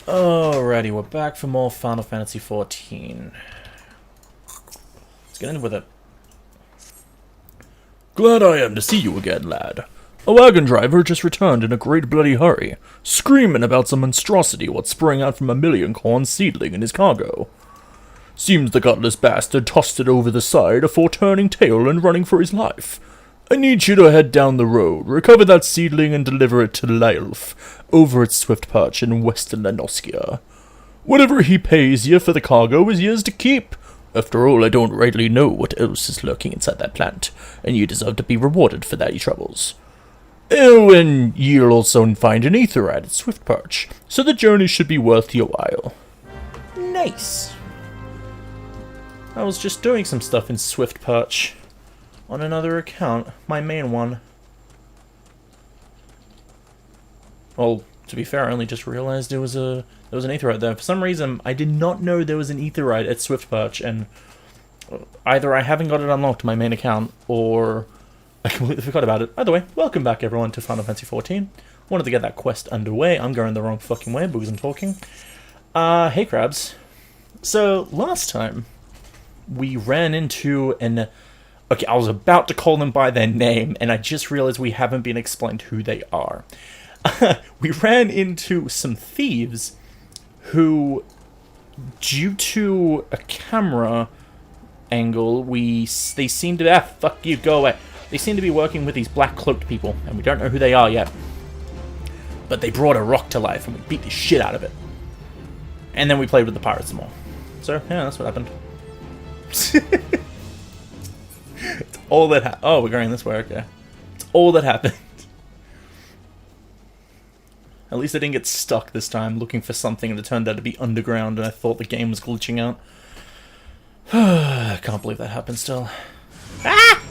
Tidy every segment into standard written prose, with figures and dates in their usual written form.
Alrighty, we're back for more Final Fantasy XIV. Let's get in with it. Glad I am to see you again, lad. A wagon driver just returned in a great bloody hurry, screaming about some monstrosity what sprang out from a million-corn seedling in his cargo. Seems the gutless bastard tossed it over the side afore turning tail and running for his life. I need you to head down the road, recover that seedling, and deliver it to Lylf, over at Swift Perch in Western Lanoskia. Whatever he pays you for the cargo is yours to keep. After all, I don't rightly know what else is lurking inside that plant, and you deserve to be rewarded for that, ye troubles. Oh, and you'll also find an aetheryte at Swift Perch, so the journey should be worth your while. Nice. I was just doing some stuff in Swift Perch. On another account, my main one. Well, to be fair, I only just realized there was an aetheryte there. For some reason, I did not know there was an aetheryte at Swift Perch, and either I haven't got it unlocked to my main account, or I completely forgot about it. Either way, welcome back everyone to Final Fantasy XIV. Wanted to get that quest underway. I'm going the wrong fucking way because I'm talking. Hey crabs. So, last time, we ran into an... Okay, I was about to call them by their name, and I just realized we haven't been explained who they are. We ran into some thieves who, due to a camera angle, they seem to... fuck you, go away. They seem to be working with these black-cloaked people, and we don't know who they are yet. But they brought a rock to life, and we beat the shit out of it. And then we played with the pirates some more. So, yeah, that's what happened. It's all that oh, we're going this way, okay. It's all that happened. At least I didn't get stuck this time looking for something and it turned out to be underground and I thought the game was glitching out. I can't believe that happened still. Ah!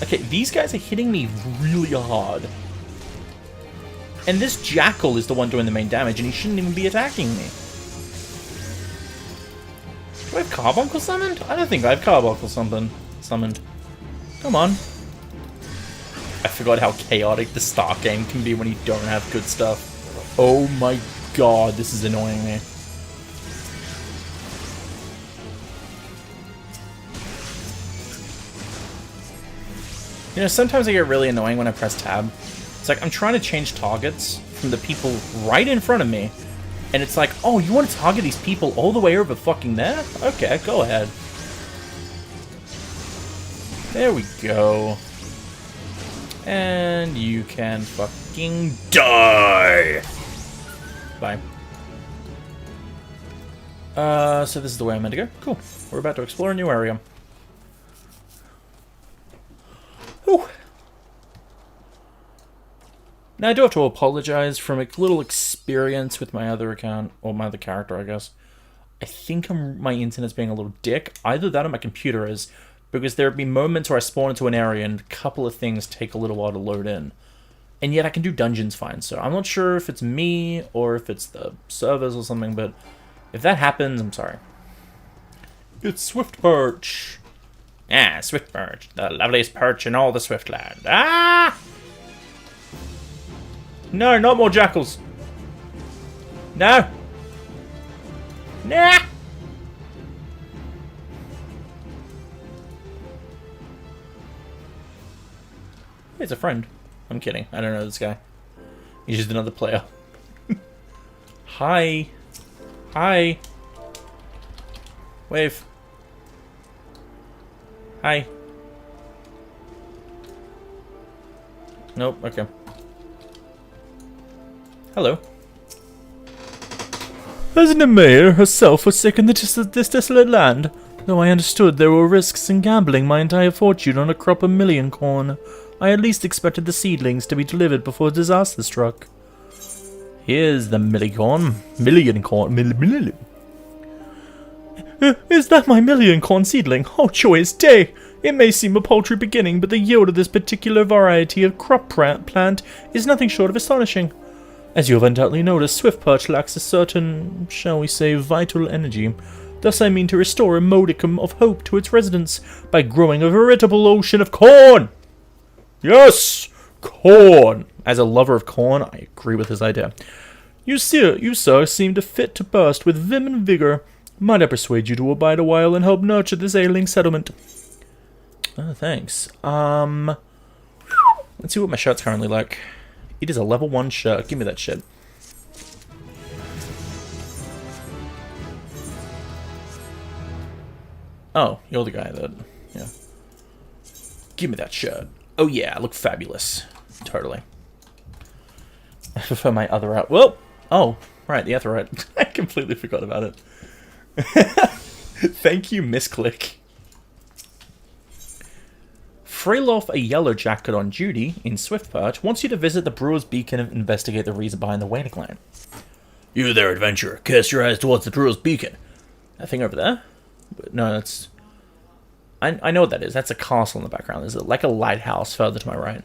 Okay, these guys are hitting me really hard. And this jackal is the one doing the main damage and he shouldn't even be attacking me. Do I have Carbuncle summoned? I don't think I have Carbuncle summoned. Come on. I forgot how chaotic the start game can be when you don't have good stuff. Oh my god, this is annoying me. You know, sometimes I get really annoying when I press tab. It's like I'm trying to change targets from the people right in front of me. And it's like, oh, you want to target these people all the way over fucking there? Okay, go ahead. There we go. And you can fucking die! Bye. So this is the way I'm meant to go? Cool. We're about to explore a new area. Whew. Now, I do have to apologize for my little experience with my other account, or my other character, I guess. I think my internet's being a little dick. Either that or my computer is, because there have been moments where I spawn into an area and a couple of things take a little while to load in. And yet I can do dungeons fine, so I'm not sure if it's me or if it's the servers or something, but if that happens, I'm sorry. It's Swift Perch. Ah, Swift Perch. The loveliest perch in all the Swiftland. Ah! No, not more jackals. No. Nah. He's a friend. I'm kidding. I don't know this guy. He's just another player. Hi. Hi. Wave. Hi. Nope, okay. Hello. Hasn't the mayor herself forsaken this desolate land? Though I understood there were risks in gambling my entire fortune on a crop of million corn, I at least expected the seedlings to be delivered before disaster struck. Here's the million corn. Is that my million corn seedling? Oh, joyous day! It may seem a paltry beginning, but the yield of this particular variety of crop plant is nothing short of astonishing. As you have undoubtedly noticed, Swift Perch lacks a certain, shall we say, vital energy. Thus I mean to restore a modicum of hope to its residents by growing a veritable ocean of corn! Yes! Corn! As a lover of corn, I agree with his idea. You, sir, seem to fit to burst with vim and vigor. Might I persuade you to abide a while and help nurture this ailing settlement? Oh, thanks. Let's see what my shirt's currently like. It is a level 1 shirt. Give me that shit. Oh, you're the guy that... Yeah. Give me that shirt. Oh yeah, I look fabulous. Totally. I prefer my other out. Well, oh, right, the Etherite. I completely forgot about it. Thank you, Misclick. Freylof, a yellow jacket on duty in Swiftperch, wants you to visit the Brewer's Beacon and investigate the reason behind the waiting line. You there, adventurer. Cast your eyes towards the Brewer's Beacon. That thing over there? No, that's... I know what that is. That's a castle in the background. Is it like a lighthouse further to my right?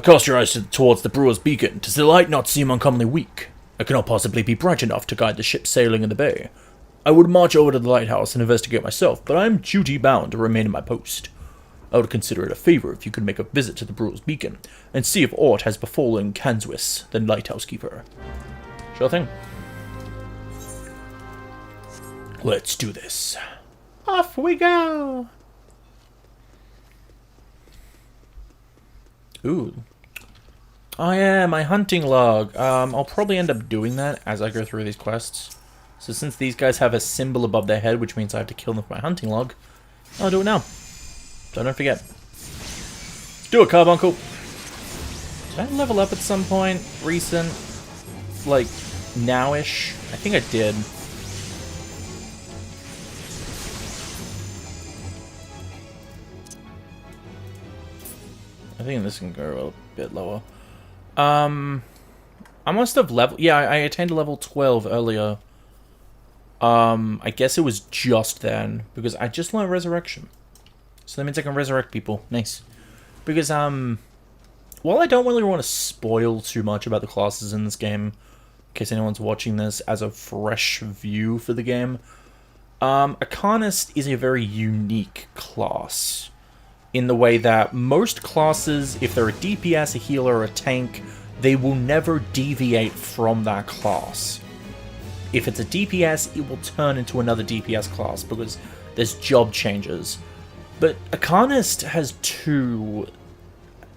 Cast your eyes towards the Brewer's Beacon. Does the light not seem uncommonly weak? It cannot possibly be bright enough to guide the ship sailing in the bay. I would march over to the lighthouse and investigate myself, but I am duty-bound to remain in my post. I would consider it a favor if you could make a visit to the Brewer's Beacon, and see if aught has befallen Kanswis, the lighthouse keeper. Sure thing. Let's do this. Off we go! Ooh. Oh yeah, my hunting log. I'll probably end up doing that as I go through these quests. So since these guys have a symbol above their head, which means I have to kill them with my hunting log, I'll do it now. So don't forget. Do it, Carbuncle! Did I level up at some point? Recent? Like, nowish? I think I did. I think this can go a bit lower. I must have leveled... Yeah, I attained level 12 earlier. I guess it was just then, because I just learned Resurrection. So that means I can resurrect people. Nice. Because, while I don't really want to spoil too much about the classes in this game, in case anyone's watching this as a fresh view for the game, Arcanist is a very unique class. In the way that most classes, if they're a DPS, a healer, or a tank, they will never deviate from that class. If it's a DPS, it will turn into another DPS class, because there's job changes. But Arcanist has two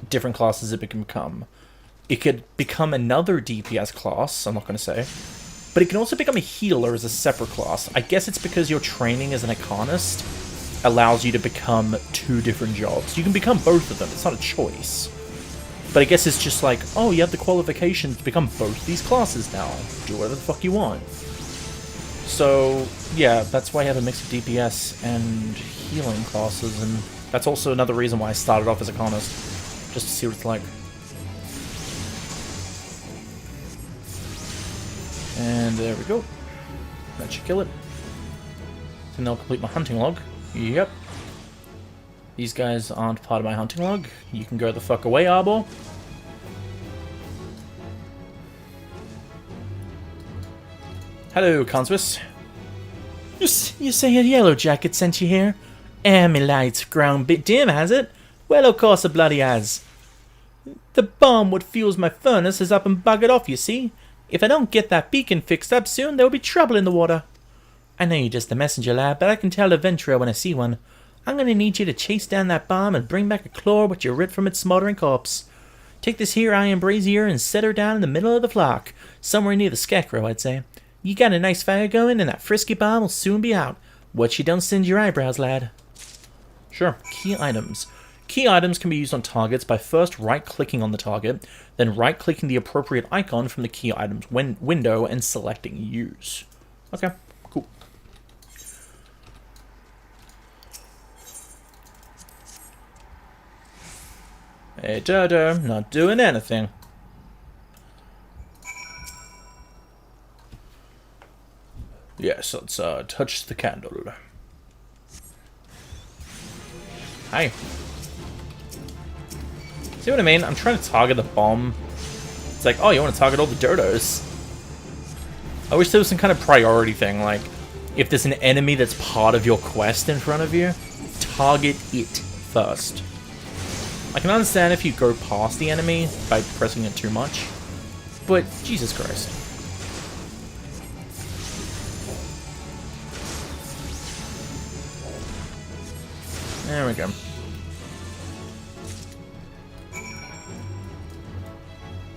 different classes it can become. It could become another DPS class, I'm not going to say, but it can also become a healer as a separate class. I guess it's because your training as an Arcanist allows you to become two different jobs. You can become both of them, it's not a choice. But I guess it's just like, oh, you have the qualifications to become both these classes now. Do whatever the fuck you want. So, yeah, that's why I have a mix of DPS and healing classes, and that's also another reason why I started off as a Arcanist, just to see what it's like. And there we go. That should kill it. And then I'll complete my hunting log. Yep. These guys aren't part of my hunting log. You can go the fuck away, Arbor. Hello, Kanswis. You say a yellow jacket sent you here? Me light's grown bit dim, has it? Well, of course it bloody has. The bomb what fuels my furnace is up and buggered off, you see. If I don't get that beacon fixed up soon, there'll be trouble in the water. I know you're just a messenger, lad, but I can tell a venturer when I see one. I'm gonna need you to chase down that bomb and bring back a claw what you ripped from its smoldering corpse. Take this here iron brazier and set her down in the middle of the flock, somewhere near the scarecrow, I'd say. You got a nice fire going, and that frisky bomb will soon be out. What you don't singe your eyebrows, lad. Sure. Key items. Key items can be used on targets by first right-clicking on the target, then right-clicking the appropriate icon from the key items window and selecting use. Okay, cool. Hey, Dodo, not doing anything. Yes, let's touch the candle. Hi. See what I mean? I'm trying to target the bomb. It's like, oh, you want to target all the dodos? I wish there was some kind of priority thing, like, if there's an enemy that's part of your quest in front of you, target it first. I can understand if you go past the enemy by pressing it too much, But, Jesus Christ. There we go.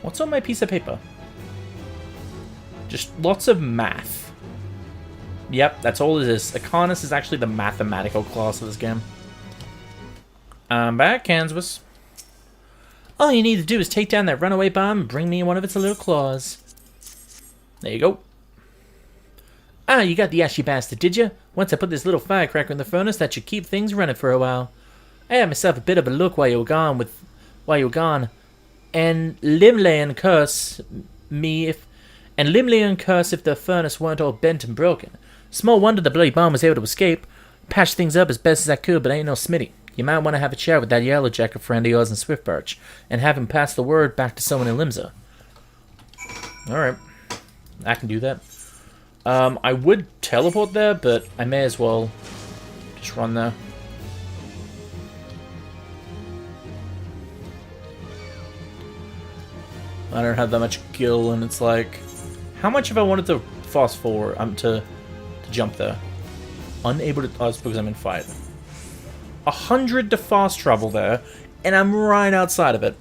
What's on my piece of paper? Just lots of math. Yep, that's all it is. Arcanus is actually the mathematical class of this game. I'm back, Kansas. All you need to do is take down that runaway bomb and bring me one of its little claws. There you go. Ah, you got the ashy bastard, did you? Once I put this little firecracker in the furnace, that should keep things running for a while. I had myself a bit of a look while you were gone, and Limlayan curse if the furnace weren't all bent and broken. Small wonder the bloody bomb was able to escape. Patched things up as best as I could, but ain't no Smitty. You might want to have a chat with that yellow jacket friend of yours in Swiftbirch, and have him pass the word back to someone in Limsa. Alright. I can do that. I would teleport there, but I may as well just run there. I don't have that much gil, and it's like, how much if I wanted to fast forward? To jump there. Unable to. Oh, it's because I'm in fight. 100 to fast travel there, and I'm right outside of it.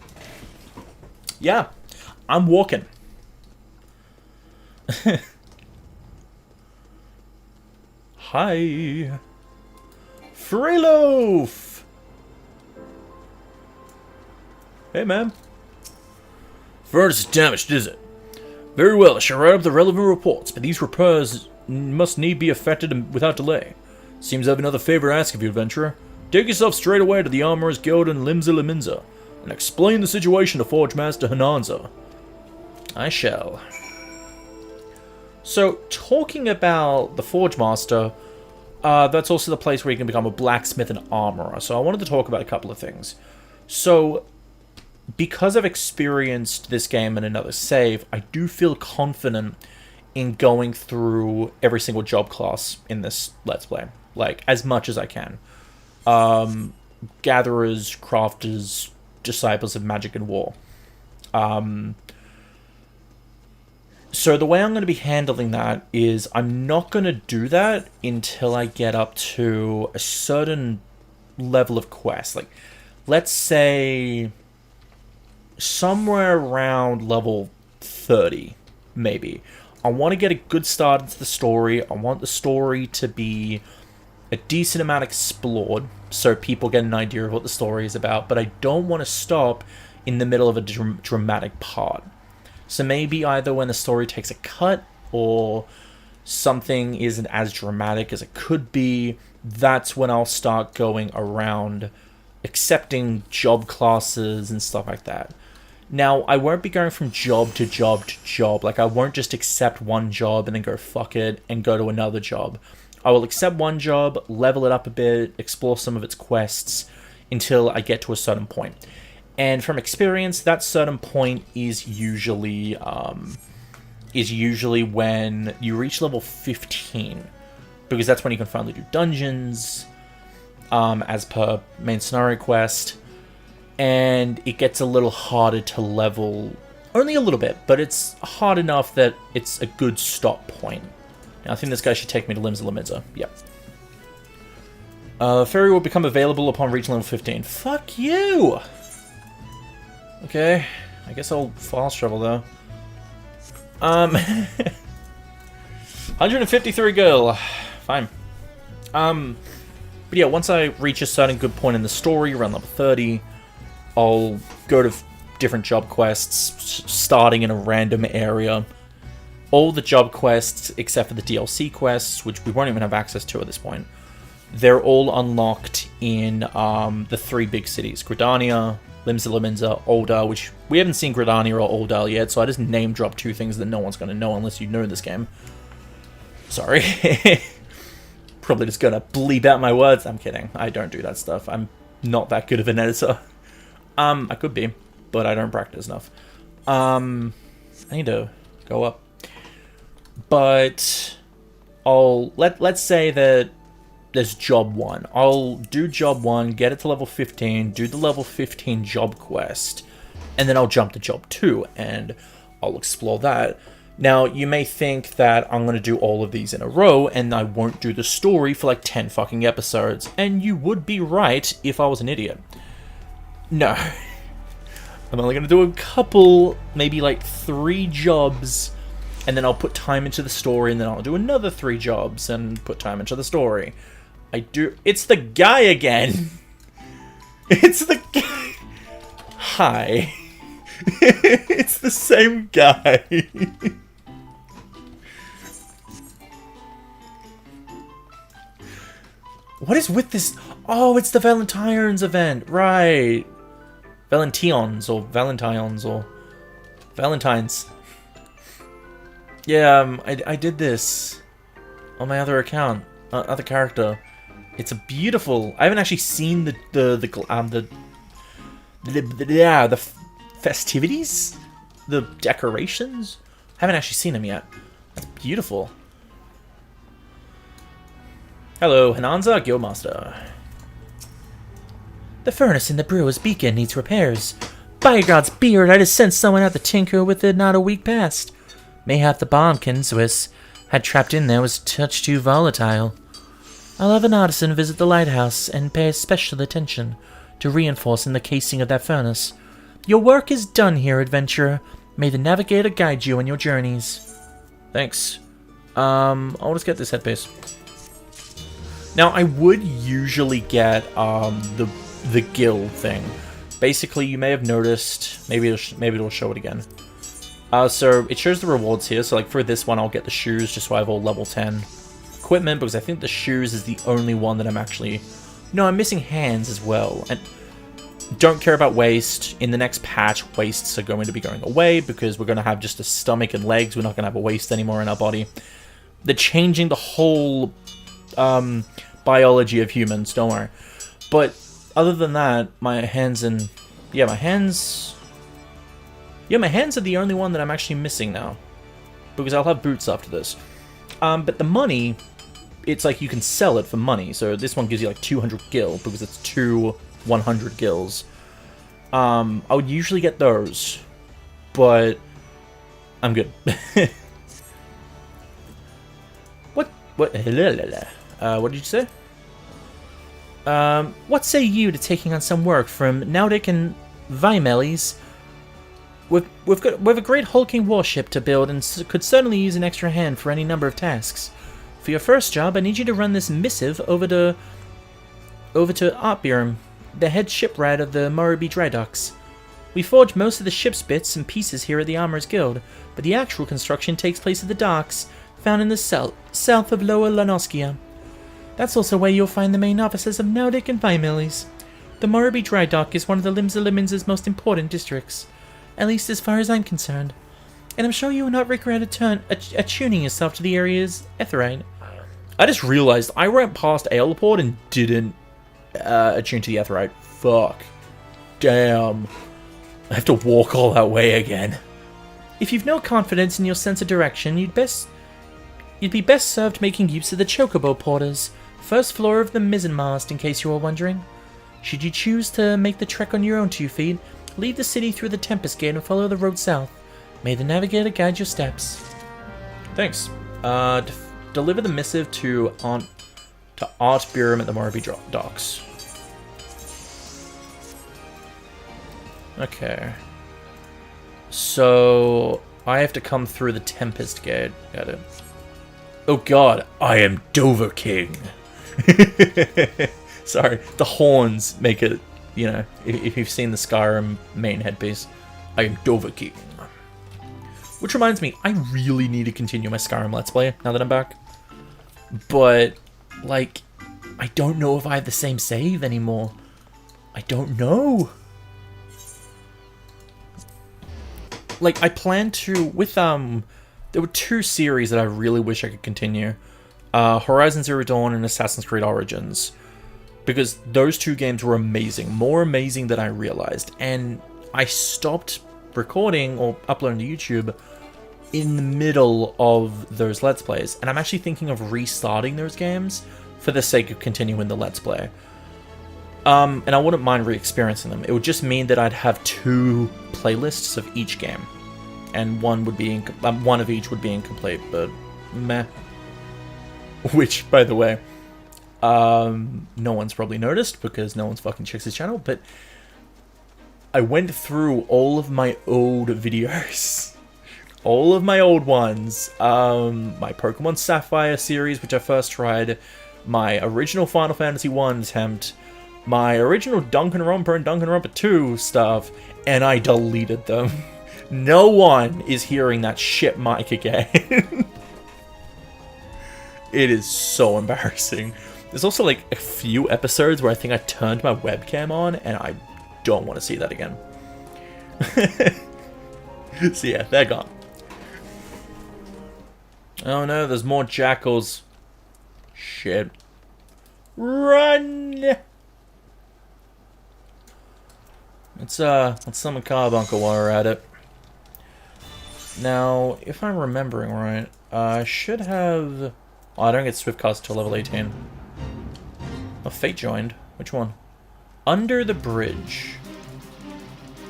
Yeah, I'm walking. Hi. Freeloaf! Hey, man. Furnace is damaged, is it? Very well, I shall write up the relevant reports, but these repairs must need be effected without delay. Seems I have another favor to ask of you, adventurer. Take yourself straight away to the Armorer's Guild in Limsa Liminza, and explain the situation to Forge Master Hananza. I shall. So, talking about the Forge Master, that's also the place where you can become a blacksmith and armorer. So I wanted to talk about a couple of things. So, because I've experienced this game in another save, I do feel confident in going through every single job class in this Let's Play. Like, as much as I can. Gatherers, crafters, disciples of magic and war. So the way I'm going to be handling that is I'm not going to do that until I get up to a certain level of quest. Like, let's say somewhere around level 30, maybe. I want to get a good start into the story. I want the story to be a decent amount explored so people get an idea of what the story is about, but I don't want to stop in the middle of a dramatic part. So maybe either when the story takes a cut or something isn't as dramatic as it could be, that's when I'll start going around accepting job classes and stuff like that. Now, I won't be going from job to job to job. Like, I won't just accept one job and then go fuck it and go to another job. I will accept one job, level it up a bit, explore some of its quests until I get to a certain point. And from experience, that certain point is usually when you reach level 15, because that's when you can finally do dungeons, as per main scenario quest, and it gets a little harder to level, only a little bit, but it's hard enough that it's a good stop point. Now, I think this guy should take me to Limsa Liminza. Yep. Ferry will become available upon reaching level 15. Fuck you! Okay, I guess I'll fast travel though. 153 girl. Fine. But yeah, once I reach a certain good point in the story, around level 30, I'll go to different job quests, starting in a random area. All the job quests, except for the DLC quests, which we won't even have access to at this point, they're all unlocked in the 3 big cities. Gridania, Limsa Liminza, Ul'dah, which we haven't seen Gridania or Ul'dah yet, so I just name drop 2 things that no one's going to know unless you know this game. Sorry. Probably just going to bleep out my words. I'm kidding. I don't do that stuff. I'm not that good of an editor. I could be, but I don't practice enough. I need to go up. But let's say that there's job 1. I'll do job 1, get it to level 15, do the level 15 job quest, and then I'll jump to job 2, and I'll explore that. Now, you may think that I'm going to do all of these in a row, and I won't do the story for like 10 fucking episodes. And you would be right if I was an idiot. No. I'm only going to do a couple, maybe like 3 jobs, and then I'll put time into the story, and then I'll do another 3 jobs, and put time into the story. It's the guy again! It's the guy! Hi. It's the same guy. What is with this? Oh, it's the Valentine's event, right? Valentines or Valentines. Yeah, I did this on my other account, other character. It's a beautiful. I haven't actually seen the festivities, the decorations. I haven't actually seen them yet. That's beautiful. Hello, Hananza, Guildmaster. The furnace in the brewer's beacon needs repairs. By God's beard, I just sent someone out to tinker with it not a week past. Mayhap the bomb Kinswis had trapped in there was touch too volatile. I'll have an artisan visit the lighthouse and pay special attention to reinforcing the casing of that furnace. Your work is done here, adventurer. May the navigator guide you on your journeys. Thanks. I'll just get this headpiece. Now, I would usually get the guild thing. Basically, you may have noticed. Maybe it'll show it again. So it shows the rewards here. So like for this one, I'll get the shoes just so I have all level 10 equipment, because I think the shoes is the only one that I'm actually. No, I'm missing hands as well. And don't care about waist. In the next patch, waists are going to be going away because we're going to have just a stomach and legs. We're not going to have a waist anymore in our body. They're changing the whole biology of humans, don't worry. But other than that, my hands are the only one that I'm actually missing now, because I'll have boots after this. But the money, it's like you can sell it for money. So this one gives you like 200 gil because it's 2 100 gils. I would usually get those, but I'm good. What did you say? What say you to taking on some work from Nautic and Vimelis? We've a great hulking warship to build and could certainly use an extra hand for any number of tasks. For your first job, I need you to run this missive over to Artbirum, the head shipwright of the Morabi dry docks. We forge most of the ship's bits and pieces here at the Armorers Guild, but the actual construction takes place at the docks, found in the south of Lower Lanoskia. That's also where you'll find the main offices of Nautic and Vimelis. The Morabi dry dock is one of the Limsa most important districts, at least as far as I'm concerned, and I'm sure you will not regret attuning yourself to the area's Etherite. I just realized I went past Aeoliport and didn't attune to the Etherite. Fuck. Damn. I have to walk all that way again. If you've no confidence in your sense of direction, you'd be best served making use of the Chocobo Porters, first floor of the mizzenmast, in case you were wondering. Should you choose to make the trek on your own 2 feet, leave the city through the Tempest Gate and follow the road south. May the navigator guide your steps. Thanks. Deliver the missive to Artbirum at the Morabi docks. Okay. So I have to come through the Tempest Gate. Got it. Oh god, I am Dover King. Sorry, the horns make it, you know, if you've seen the Skyrim main headpiece. I am Dover King. Which reminds me, I really need to continue my Skyrim Let's Play now that I'm back. But, like, I don't know if I have the same save anymore. I don't know. Like, I plan to, with, there were 2 series that I really wish I could continue. Horizon Zero Dawn and Assassin's Creed Origins. Because those 2 games were amazing. More amazing than I realized. And I stopped recording or uploading to YouTube in the middle of those Let's Plays. And I'm actually thinking of restarting those games for the sake of continuing the Let's Play. And I wouldn't mind re-experiencing them. It would just mean that I'd have 2 playlists of each game. and one would be one of each would be incomplete, but meh. Which, by the way, no one's probably noticed because no one's fucking checks his channel, but I went through all of my old videos. All of my old ones. My Pokemon Sapphire series, which I first tried. My original Final Fantasy 1 attempt. My original Danganronpa and Danganronpa 2 stuff. And I deleted them. No one is hearing that shit mic again. It is so embarrassing. There's also like a few episodes where I think I turned my webcam on and I don't want to see that again. So yeah, they're gone. Oh no, there's more jackals. Shit. Run! Let's summon Carbuncle while we're at it. Now, if I'm remembering right, I should have... Oh, I don't get Swift Cast till level 18. Oh, Fate joined. Which one? Under the Bridge.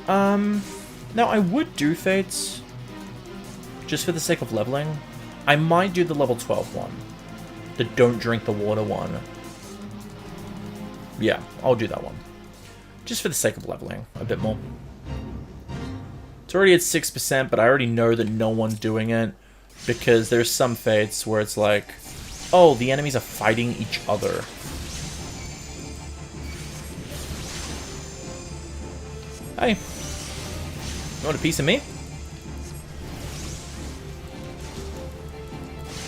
Now I would do Fates, just for the sake of leveling. I might do the level 12 one. The Don't Drink the Water one. Yeah, I'll do that one. Just for the sake of leveling a bit more. It's already at 6%, but I already know that no one's doing it, because there's some Fates where it's like, oh, the enemies are fighting each other. Hi. You want a piece of me?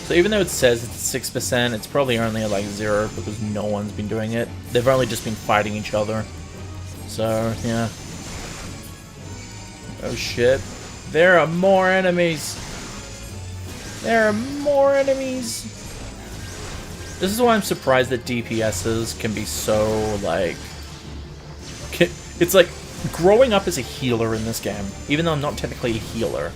So even though it says it's 6%, it's probably only at like 0 because no one's been doing it. They've only just been fighting each other. So, yeah. Oh shit. There are more enemies. There are more enemies. This is why I'm surprised that DPSs can be so, like... It's like, growing up as a healer in this game, even though I'm not technically a healer,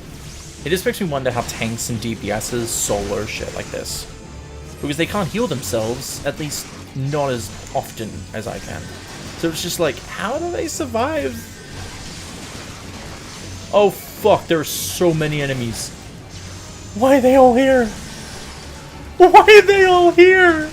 it just makes me wonder how tanks and DPSs solo shit like this. Because they can't heal themselves, at least not as often as I can. So it's just like, how do they survive? Oh fuck, there are so many enemies. Why are they all here? Why are they all here?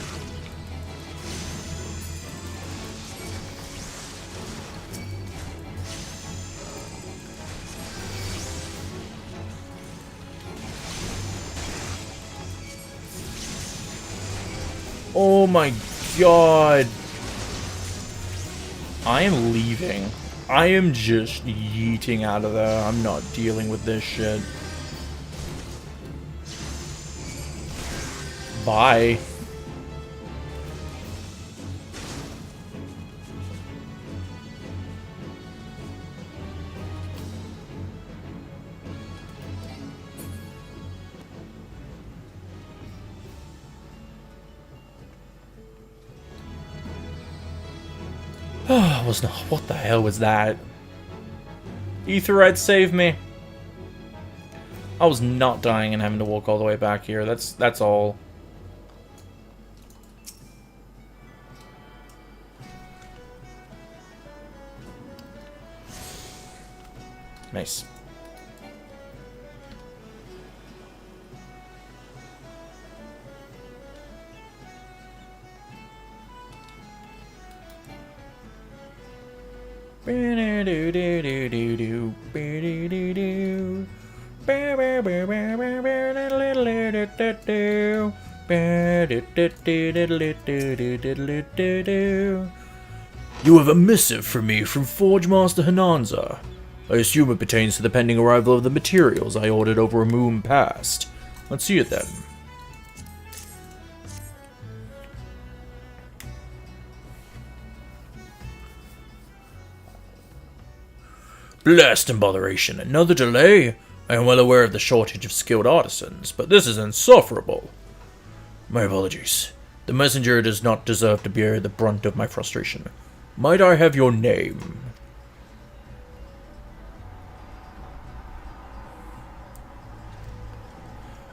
Oh my god. I am leaving. I am just yeeting out of there. I'm not dealing with this shit. Bye. What the hell was that? Aetheryte, save me. I was not dying and having to walk all the way back here. That's all. Nice. You have a missive for me from Forge Master Hananza. I assume it pertains to the pending arrival of the materials I ordered over a moon past. Let's see it then. Blast and botheration, another delay? I am well aware of the shortage of skilled artisans, but this is insufferable. My apologies. The messenger does not deserve to bear the brunt of my frustration. Might I have your name?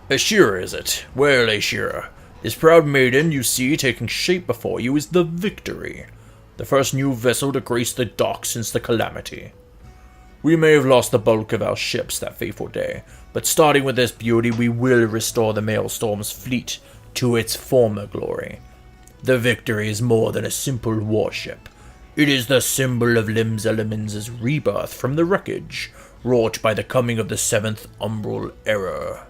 Ashira, is it? Well, Ashira, this proud maiden you see taking shape before you is the Victory, the first new vessel to grace the dock since the Calamity. We may have lost the bulk of our ships that fateful day, but starting with this beauty, we will restore the Maelstром's fleet to its former glory. The victory is more than a simple warship. It is the symbol of Lim's rebirth from the wreckage, wrought by the coming of the Seventh Umbral Era.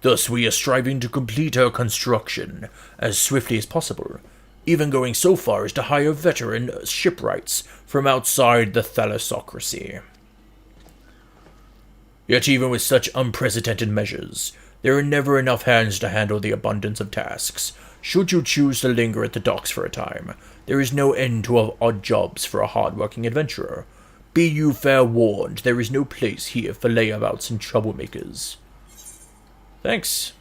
Thus we are striving to complete her construction as swiftly as possible, even going so far as to hire veteran shipwrights from outside the thalassocracy. Yet even with such unprecedented measures, there are never enough hands to handle the abundance of tasks. Should you choose to linger at the docks for a time, there is no end to odd jobs for a hard-working adventurer. Be you fair warned, there is no place here for layabouts and troublemakers. Thanks.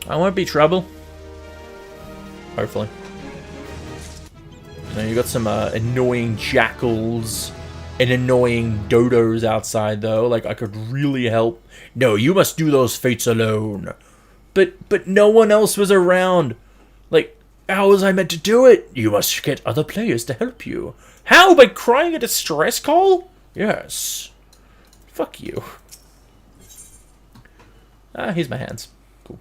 I won't be trouble. Hopefully. Now you got some annoying jackals and annoying dodos outside, though. Like, I could really help. No, you must do those fates alone. But no one else was around. Like, how was I meant to do it? You must get other players to help you. How? By crying a distress call? Yes. Fuck you. Here's my hands. Cool.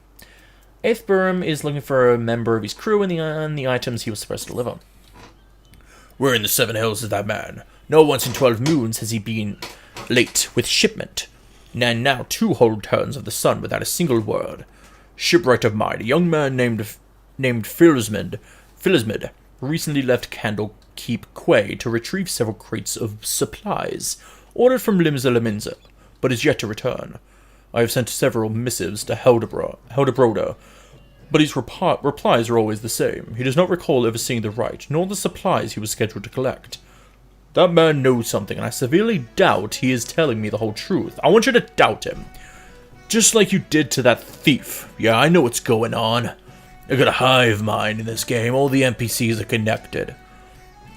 Eighth Burm is looking for a member of his crew and the items he was supposed to deliver. We're in the seven hells of that man. Not once in 12 moons has he been late with shipment. And now 2 whole turns of the sun without a single word. Shipwright of mine, a young man named Philismid, recently left Candlekeep Quay to retrieve several crates of supplies, ordered from Limsa, but is yet to return. I have sent several missives to Heldebroda, but his replies are always the same. He does not recall ever seeing the rite, nor the supplies he was scheduled to collect. That man knows something, and I severely doubt he is telling me the whole truth. I want you to doubt him. Just like you did to that thief. Yeah, I know what's going on. I got a hive mind in this game. All the NPCs are connected.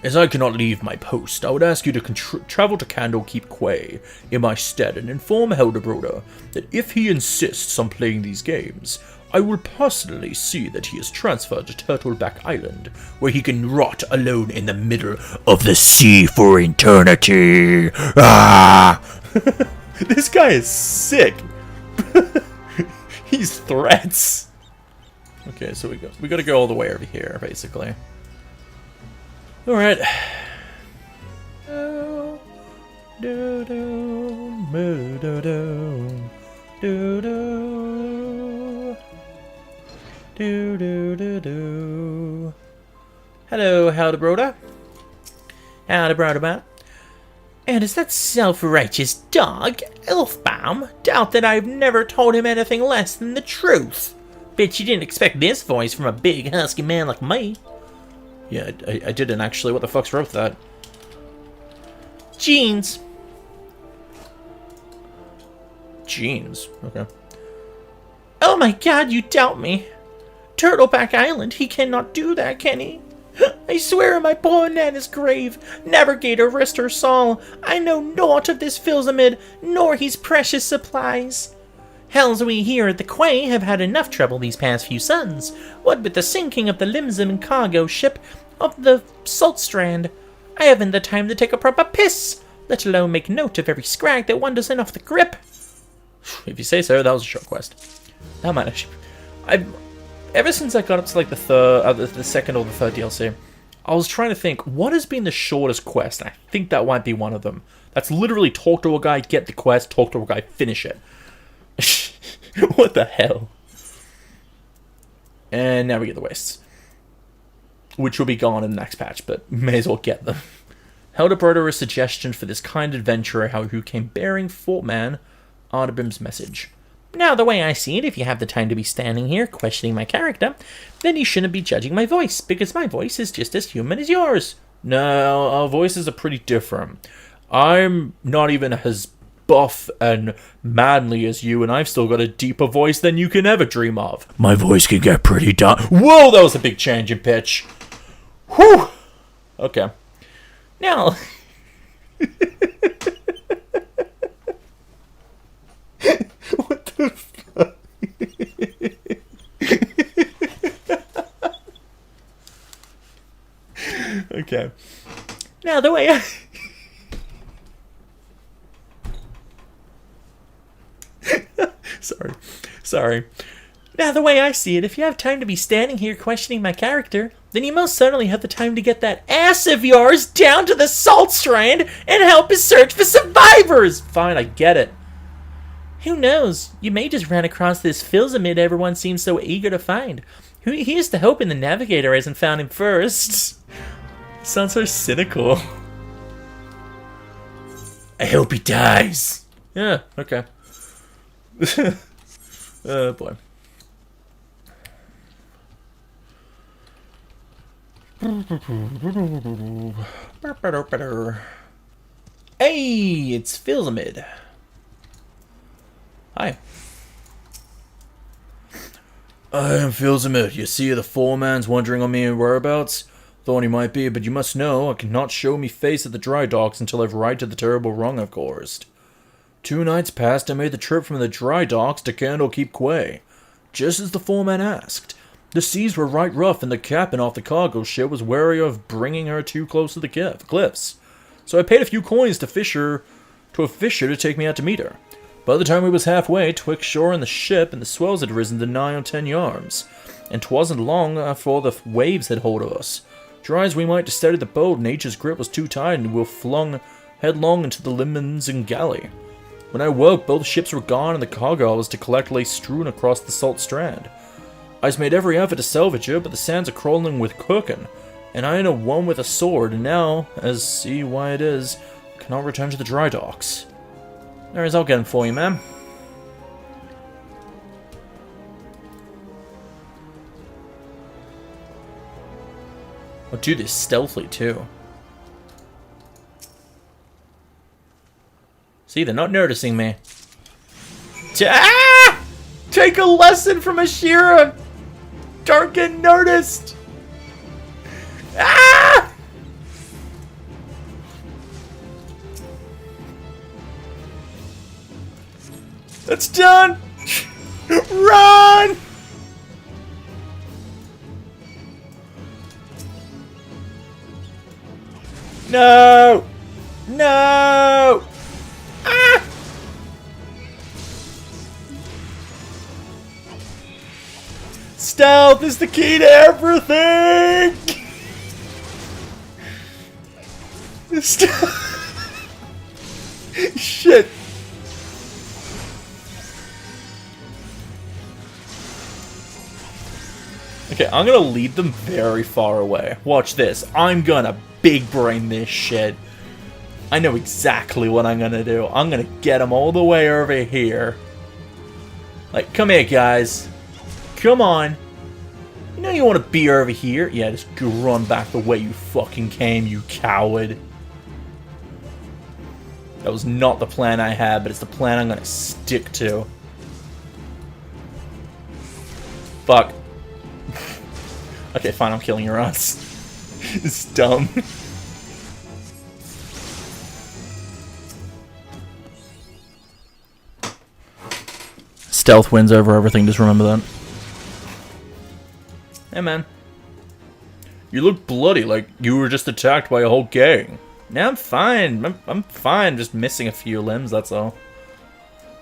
As I cannot leave my post, I would ask you to travel to Candlekeep Quay in my stead and inform Heldebroda that if he insists on playing these games, I will personally see that he is transferred to Turtleback Island, where he can rot alone in the middle of the sea for eternity. Ah! This guy is sick. He's threats. Okay, so we gotta go all the way over here, basically. All right. Hello, Heldebroda. Heldebroda. And is that self-righteous dog, Elfbaum, doubt that I've never told him anything less than the truth? Bet you didn't expect this voice from a big, husky man like me. Yeah, I didn't actually. What the fuck's wrong with that? Jeans. Jeans. Okay. Oh my god, you doubt me. Turtleback Island, he cannot do that, can he? I swear on my poor Nana's grave, Navigator rest her soul, I know naught of this Philismid, nor his precious supplies. Hells, we here at the quay have had enough trouble these past few suns, what with the sinking of the Limsum cargo ship of the Salt Strand. I haven't the time to take a proper piss, let alone make note of every scrag that wanders in off the grip. If you say so, that was a short quest. That might actually... Ever since I got up to like the second or the third DLC, I was trying to think, what has been the shortest quest? And I think that might be one of them. That's literally talk to a guy, get the quest, talk to a guy, finish it. What the hell? And now we get the wastes. Which will be gone in the next patch, but may as well get them. Heldebroda a suggestion for this kind adventurer who came bearing Fortman Ardabim's message. Now, the way I see it, if you have the time to be standing here questioning my character, then you shouldn't be judging my voice, because my voice is just as human as yours. No, our voices are pretty different. I'm not even as buff and manly as you, and I've still got a deeper voice than you can ever dream of. My voice can get pretty dark. Whoa, that was a big change in pitch. Whew. Okay. Now... What the fuck? Okay. Now the way I... Sorry. Now, the way I see it, if you have time to be standing here questioning my character, then you most certainly have the time to get that ass of yours down to the Salt Strand and help us search for survivors! Fine, I get it. Who knows? You may just run across this Filzamid everyone seems so eager to find. Here's to hoping the Navigator hasn't found him first. Sounds so cynical. I hope he dies. Yeah, okay. Oh, boy. Hey, it's Filzamid. Hi. I am Filzamid. You see the foreman's wondering on me whereabouts? Thought he might be, but you must know I cannot show me face at the dry docks until I've righted the terrible wrong I've caused. 2 nights past, I made the trip from the dry docks to Candlekeep Quay, just as the foreman asked. The seas were right rough, and the captain off the cargo ship was wary of bringing her too close to the cliffs. So I paid a few coins to a fisher to take me out to meet her. By the time we was halfway, 'twixt shore and the ship, and the swells had risen to 9 or 10 yards, and 'twasn't long afore the waves had hold of us. Try as we might to steady the boat, nature's grip was too tight, and we were flung headlong into the limans and galley. When I woke, both ships were gone, and the cargo I was to collect lay strewn across the salt strand. I's made every effort to salvage her, but the sands are crawling with cooking, and I ain't a one with a sword, and now, as see why it is, cannot return to the dry docks. There is, I'll get him for you, ma'am. I'll do this stealthily, too. See, they're not noticing me. Ah! Take a lesson from Ashira! Don't get noticed! Ah! It's done! Run! No! No! Ah! Stealth is the key to everything! Shit! Okay, I'm gonna lead them very far away. Watch this. I'm gonna big brain this shit. I know exactly what I'm gonna do. I'm gonna get them all the way over here. Like, come here, guys. Come on. You know you want to be over here? Yeah, just go run back the way you fucking came, you coward. That was not the plan I had, but it's the plan I'm gonna stick to. Fuck. Okay, fine, I'm killing your ass. It's dumb. Stealth wins over everything, just remember that. Hey, man. You look bloody, like you were just attacked by a whole gang. Nah, I'm fine. I'm fine, just missing a few limbs, that's all.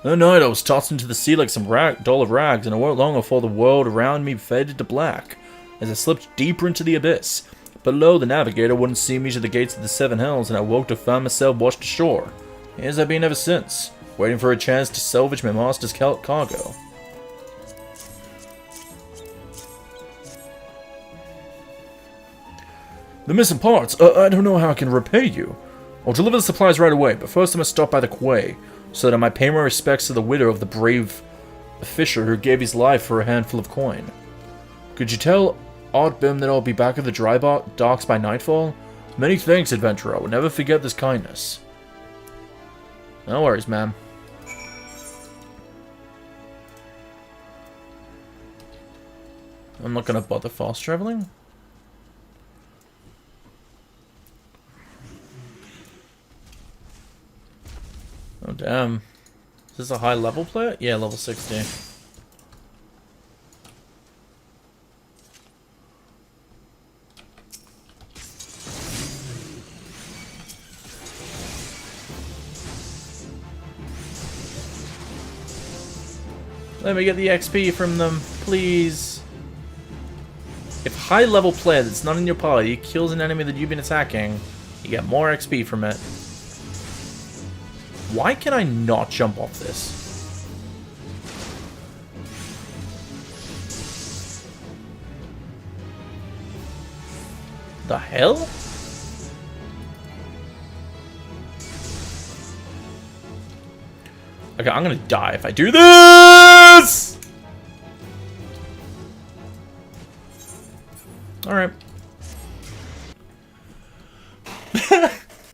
That night I was tossed into the sea like some doll of rags, and it weren't long before the world around me faded to black, as I slipped deeper into the abyss. But lo, the navigator wouldn't see me to the gates of the 7 Hells, and I woke to find myself washed ashore. Here's I've been ever since, waiting for a chance to salvage my master's cargo. The missing parts, I don't know how I can repay you. I'll deliver the supplies right away, but first I must stop by the quay, so that I might pay my respects to the widow of the brave fisher who gave his life for a handful of coin. Could you tell Oddbim that I'll be back at the dry docks by nightfall? Many thanks, adventurer. I will never forget this kindness. No worries, ma'am. I'm not gonna bother fast traveling. Oh, damn. Is this a high level player? Yeah, level 60. Let me get the XP from them, please. If high-level player that's not in your party kills an enemy that you've been attacking, you get more XP from it. Why can I not jump off this? The hell? Okay, I'm gonna die if I do this! Alright.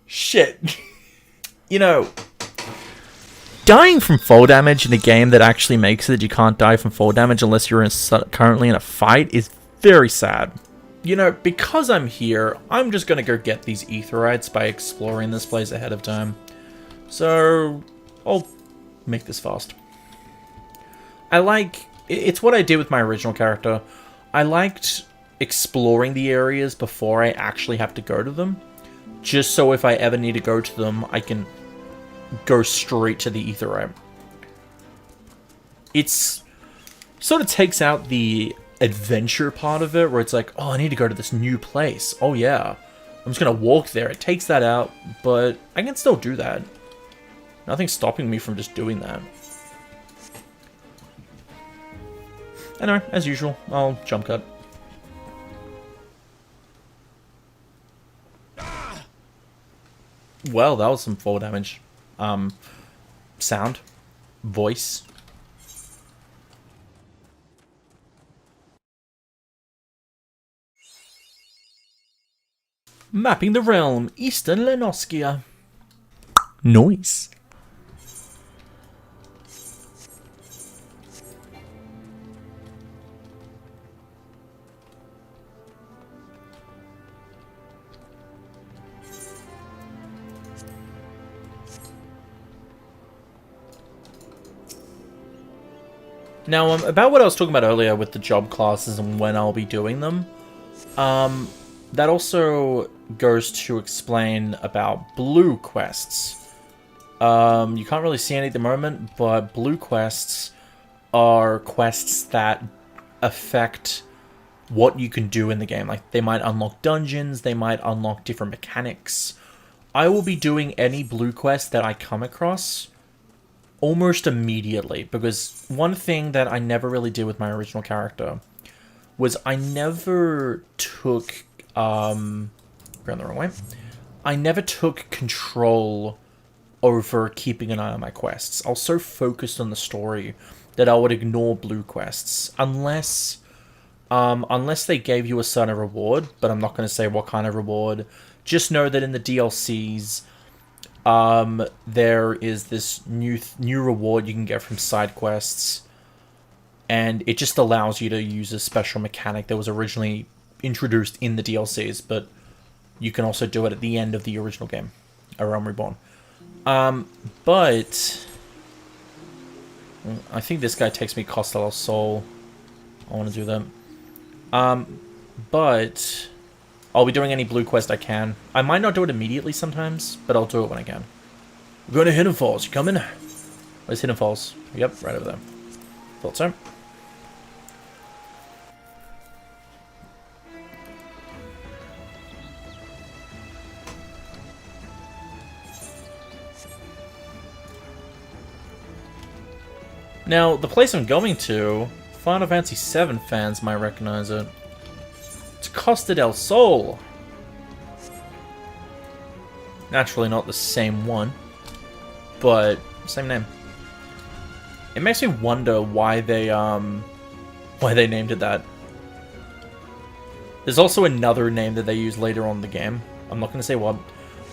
Shit. You know, dying from fall damage in a game that actually makes it that you can't die from fall damage unless you're currently in a fight is very sad. You know, because I'm here, I'm just gonna go get these aetherites by exploring this place ahead of time. So, I'll make this fast. It's what I did with my original character. I liked exploring the areas before I actually have to go to them. Just so if I ever need to go to them, I can go straight to the aetherite. It's sort of takes out the adventure part of it, where it's like, oh, I need to go to this new place. Oh yeah, I'm just gonna walk there. It takes that out, but I can still do that. Nothing's stopping me from just doing that. Anyway, as usual, I'll jump cut. Well, that was some fall damage. Sound. Voice. Mapping the realm, Eastern Lenoskia. Noise. Now, about what I was talking about earlier with the job classes and when I'll be doing them, that also goes to explain about blue quests. You can't really see any at the moment, but blue quests are quests that affect what you can do in the game. Like, they might unlock dungeons, they might unlock different mechanics. I will be doing any blue quest that I come across almost immediately, because one thing that I never really did with my original character was I never took going the wrong way. I never took control over keeping an eye on my quests. I was so focused on the story that I would ignore blue quests unless they gave you a certain reward, but I'm not going to say what kind of reward. Just know that in the DLCs, there is this new reward you can get from side quests, and it just allows you to use a special mechanic that was originally introduced in the DLCs, but you can also do it at the end of the original game, A Realm Reborn. But I think this guy takes me Costa del Sol. I want to do that. But I'll be doing any blue quest I can. I might not do it immediately sometimes, but I'll do it when I can. We're going to Hidden Falls. You coming? Where's Hidden Falls? Yep, right over there. Thought so. Now, the place I'm going to, Final Fantasy VII fans might recognize it. It's Costa del Sol. Naturally not the same one, but same name. It makes me wonder why they named it that. There's also another name that they use later on in the game. I'm not going to say what,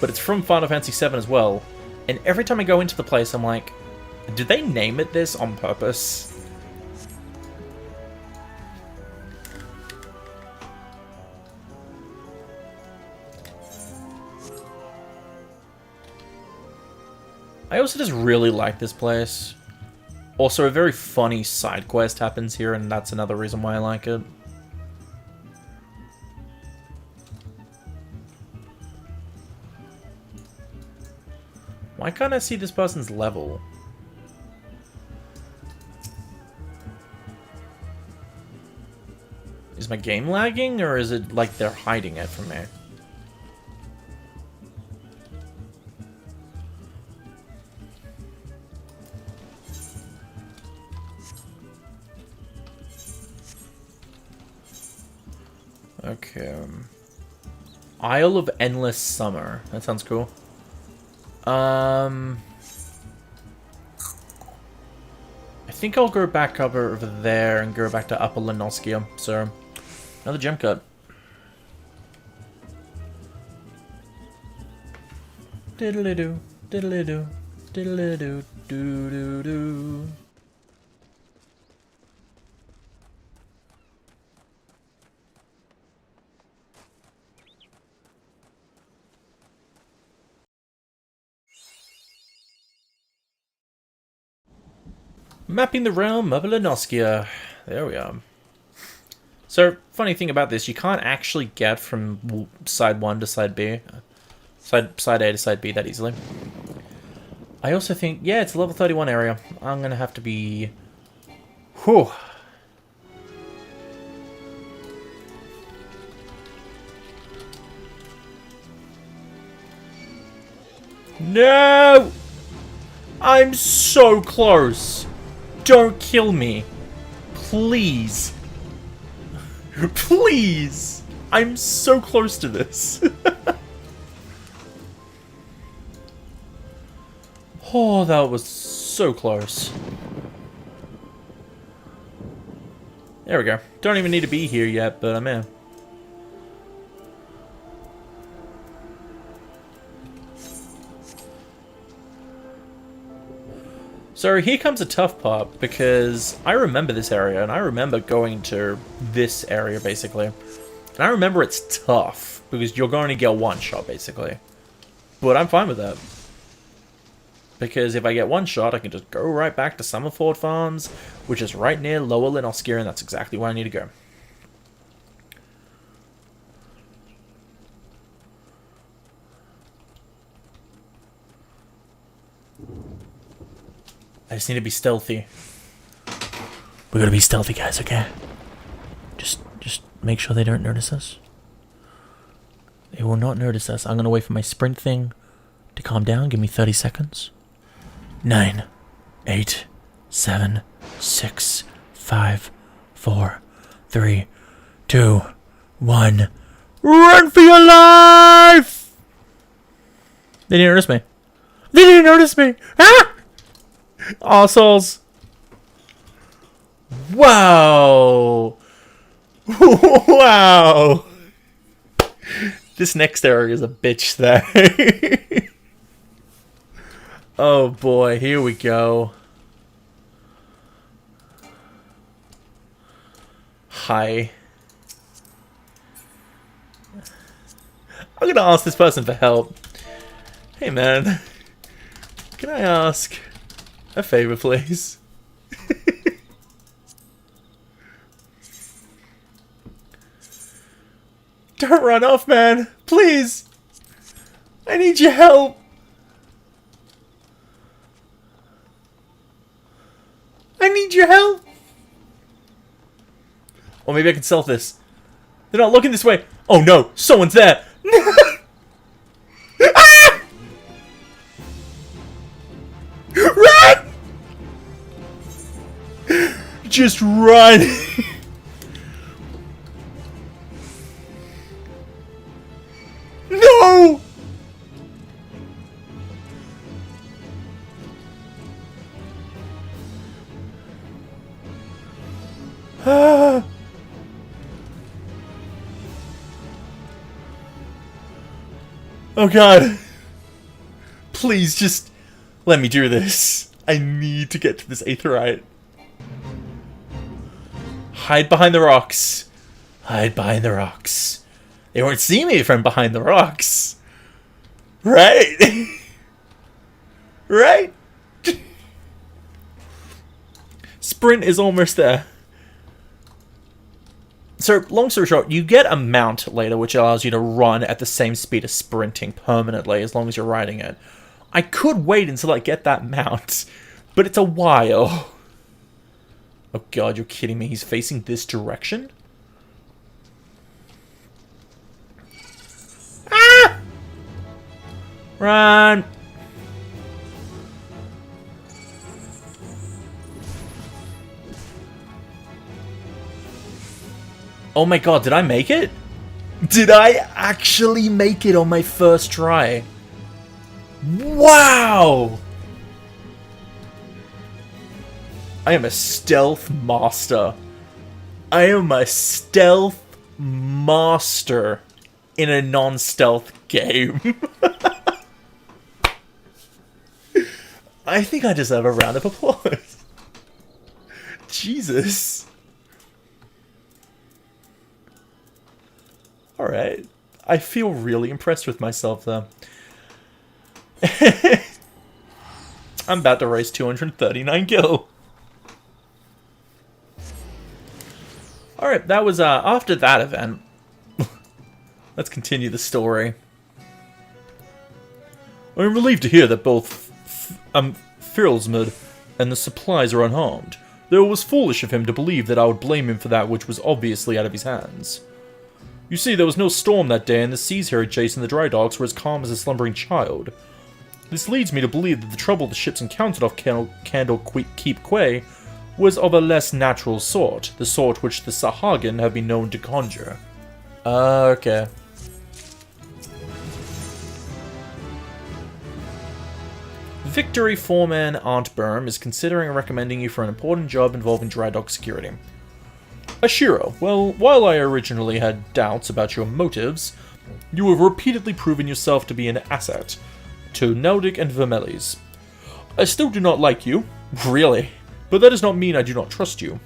but it's from Final Fantasy VII as well. And every time I go into the place, I'm like, did they name it this on purpose? I also just really like this place. Also, a very funny side quest happens here, and that's another reason why I like it. Why can't I see this person's level? Is my game lagging, or is it like they're hiding it from me? Okay. Isle of Endless Summer. That sounds cool. I think I'll go back over there and go back to Upper Lenoskia. So, another gem cut. Diddly-doo, diddly-doo, diddly-doo, doo-doo-doo. Mapping the realm of Lenoskia. There we are. So, funny thing about this, you can't actually get from side 1 to side B. Side A to side B that easily. I also think, yeah, it's a level 31 area. I'm gonna have to be... Whew. No! I'm so close. Don't kill me. Please. Please. I'm so close to this. Oh, that was so close. There we go. Don't even need to be here yet, but I'm in. So here comes a tough part, because I remember this area, and I remember going to this area, basically. And I remember it's tough, because you're going to get one shot, basically. But I'm fine with that. Because if I get one shot, I can just go right back to Summerford Farms, which is right near Lower Lenoskia, and that's exactly where I need to go. I just need to be stealthy. We gotta be stealthy, guys, okay? Just make sure they don't notice us. They will not notice us. I'm gonna wait for my sprint thing to calm down. Give me 30 seconds. 9, 8, 7, 6, 5, 4, 3, 2, 1. Run for your life! They didn't notice me. They didn't notice me! Ah! Assholes. Wow. Wow. This next area is a bitch there. Oh boy, here we go. Hi. I'm gonna ask this person for help. Hey man, can I ask a favor, please? Don't run off, man. Please. I need your help. I need your help. Or maybe I can stealth this. They're not looking this way. Oh no, someone's there. Ah! Run! Just run. No! Ah. Oh god. Please just let me do this. I need to get to this aetheryte. Hide behind the rocks. Hide behind the rocks. They won't see me from behind the rocks. Right? Right? Sprint is almost there. So, long story short, you get a mount later which allows you to run at the same speed as sprinting permanently as long as you're riding it. I could wait until I get that mount, but it's a while. Oh god, you're kidding me. He's facing this direction? Run! Oh my god, did I make it? Did I actually make it on my first try? Wow! I am a stealth master. I am a stealth master in a non-stealth game. I think I deserve a round of applause. Jesus. Alright. I feel really impressed with myself, though. I'm about to race 239 kill. Alright, that was, after that event. Let's continue the story. I'm relieved to hear that both Firlsmid and the supplies are unharmed, though it was foolish of him to believe that I would blame him for that which was obviously out of his hands. You see, there was no storm that day, and the seas here adjacent the dry docks were as calm as a slumbering child. This leads me to believe that the trouble the ships encountered off Keep Quay was of a less natural sort, the sort which the Sahagin have been known to conjure. Okay. Victory Foreman Aunt Berm is considering recommending you for an important job involving dry dock security. Ashiro, well, while I originally had doubts about your motives, you have repeatedly proven yourself to be an asset to Naudic and Vermelis. I still do not like you, really, but that does not mean I do not trust you.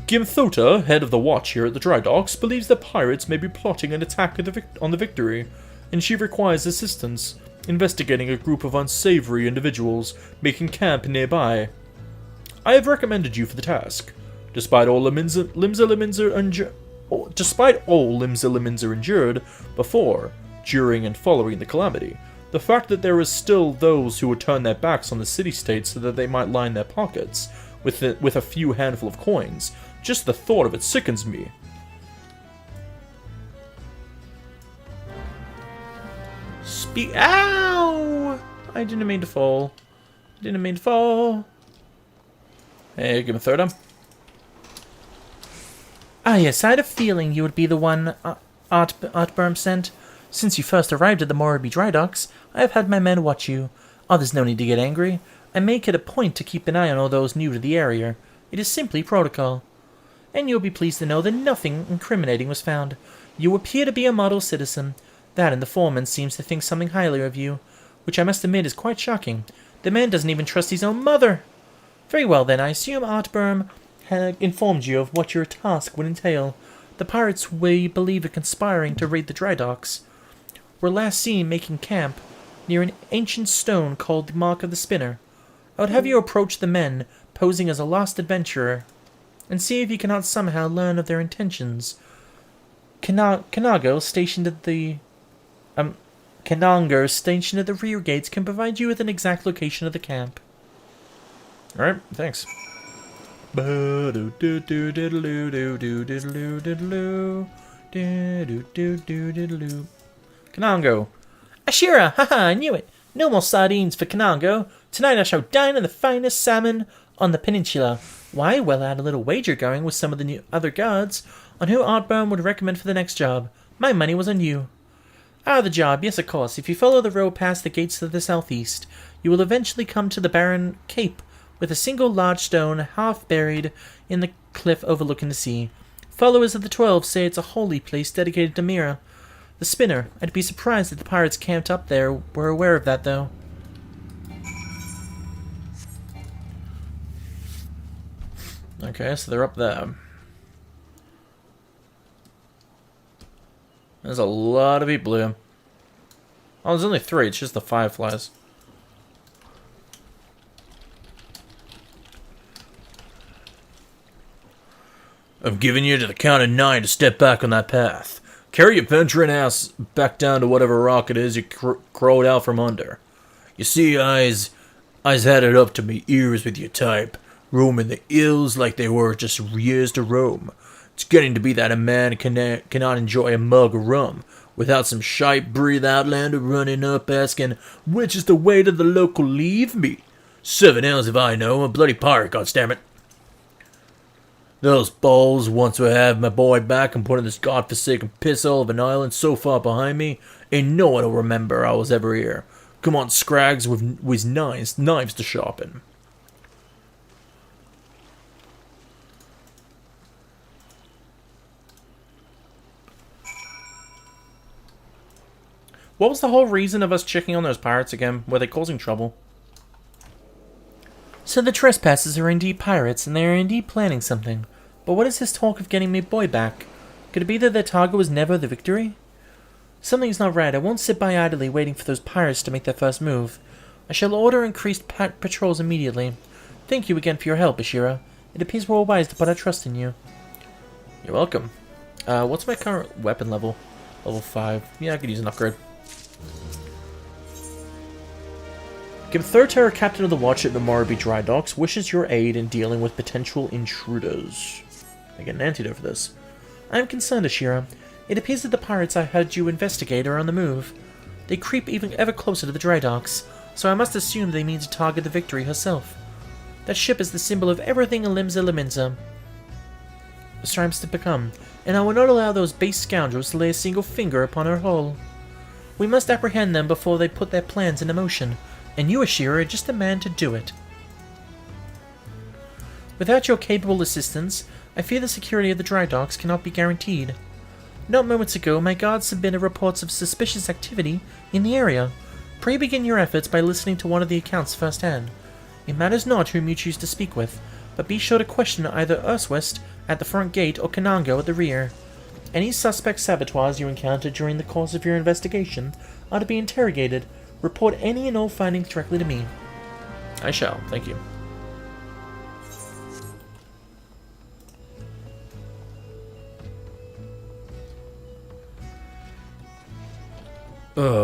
Gimthota, head of the watch here at the dry docks, believes that pirates may be plotting an attack on the Victory, and she requires assistance investigating a group of unsavory individuals making camp nearby. I have recommended you for the task. Despite all limbs endured before, during, and following the calamity, the fact that there is still those who would turn their backs on the city-state so that they might line their pockets with a few handful of coins, just the thought of it sickens me. Ow! I didn't mean to fall. Hey, give me a third arm. Ah, yes, I had a feeling you would be the one Artberm sent. Since you first arrived at the Moribee dry docks, I have had my men watch you. Oh, there's no need to get angry. I make it a point to keep an eye on all those new to the area. It is simply protocol. And you'll be pleased to know that nothing incriminating was found. You appear to be a model citizen. That and the foreman seems to think something highly of you, which I must admit is quite shocking. The man doesn't even trust his own mother. Very well then, I assume Artberm had informed you of what your task would entail. The pirates we believe are conspiring to raid the dry docks were last seen making camp near an ancient stone called the Mark of the Spinner. I would have you approach the men, posing as a lost adventurer, and see if you cannot somehow learn of their intentions. Kanango, stationed at the rear gates, can provide you with an exact location of the camp. Alright, thanks. Kanango. Ashira! Haha, I knew it! No more sardines for Kanango. Tonight I shall dine on the finest salmon on the peninsula. Why? Well, I had a little wager going with some of the new other guards on who Artberm would recommend for the next job. My money was on you. Ah, the job, yes, of course. If you follow the road past the gates to the southeast, you will eventually come to the barren cape with a single large stone half buried in the cliff overlooking the sea. Followers of the 12 say it's a holy place dedicated to Mira, the spinner. I'd be surprised if the pirates camped up there were aware of that, though. Okay, so they're up there. There's a lot of people here. Oh, there's only 3. It's just the fireflies. I've given you to the count of 9 to step back on that path. Carry your venturing ass back down to whatever rock it is you crawled out from under. You see, I's had it up to me ears with your type, roaming the hills like they were just years to roam. It's getting to be that a man cannot enjoy a mug of rum Without some shite breathe outlander running up asking, which is the way to the local leave me? 7 hours if I know, a bloody pirate, goddammit. Those balls once we have my boy back and putting this godforsaken pisshole of an island so far behind me, ain't no one will remember I was ever here. Come on, Scrags, with knives to sharpen. What was the whole reason of us checking on those pirates again? Were they causing trouble? So the trespassers are indeed pirates, and they are indeed planning something. But what is this talk of getting my boy back? Could it be that their target was never the victory? Something's not right. I won't sit by idly waiting for those pirates to make their first move. I shall order increased patrols immediately. Thank you again for your help, Ashira. It appears we're wise to put our trust in you. You're welcome. What's my current weapon level? Level 5. Yeah, I could use an upgrade. Give Third Terror, Captain of the Watch at MMORPG Dry Docks, wishes your aid in dealing with potential intruders. I get an antidote for this. I am concerned, Ashira. It appears that the pirates I heard you investigate are on the move. They creep even ever closer to the dry docks, so I must assume they mean to target the Victory herself. That ship is the symbol of everything Elimza Liminza strives to become, and I will not allow those base scoundrels to lay a single finger upon her hull. We must apprehend them before they put their plans into motion, and you, Ashira, are just the man to do it. Without your capable assistance, I fear the security of the dry docks cannot be guaranteed. Not moments ago, my guards submitted reports of suspicious activity in the area. Pray begin your efforts by listening to one of the accounts firsthand. It matters not whom you choose to speak with, but be sure to question either Urswest at the front gate or Kanango at the rear. Any suspect saboteurs you encounter during the course of your investigation are to be interrogated. Report any and all findings directly to me. I shall, thank you.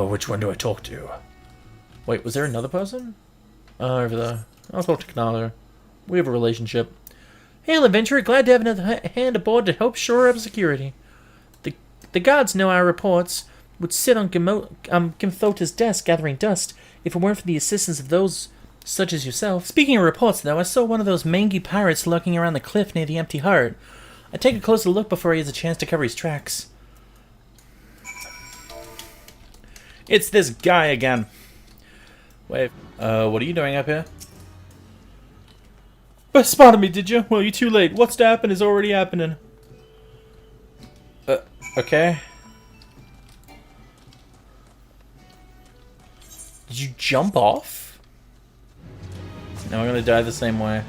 Which one do I talk to? Wait, was there another person? Over there. I'll talk to Kanalo. We have a relationship. Hail, adventurer! Glad to have another hand aboard to help shore up security. The guards know our reports would sit on Gimthota's desk gathering dust if it weren't for the assistance of those such as yourself. Speaking of reports, though, I saw one of those mangy pirates lurking around the cliff near the Empty Heart. I'd take a closer look before he has a chance to cover his tracks. It's this guy again. Wait, what are you doing up here? Spotted me, did you? Well, you're too late. What's to happen is already happening. Okay. Did you jump off? Now I'm gonna die the same way.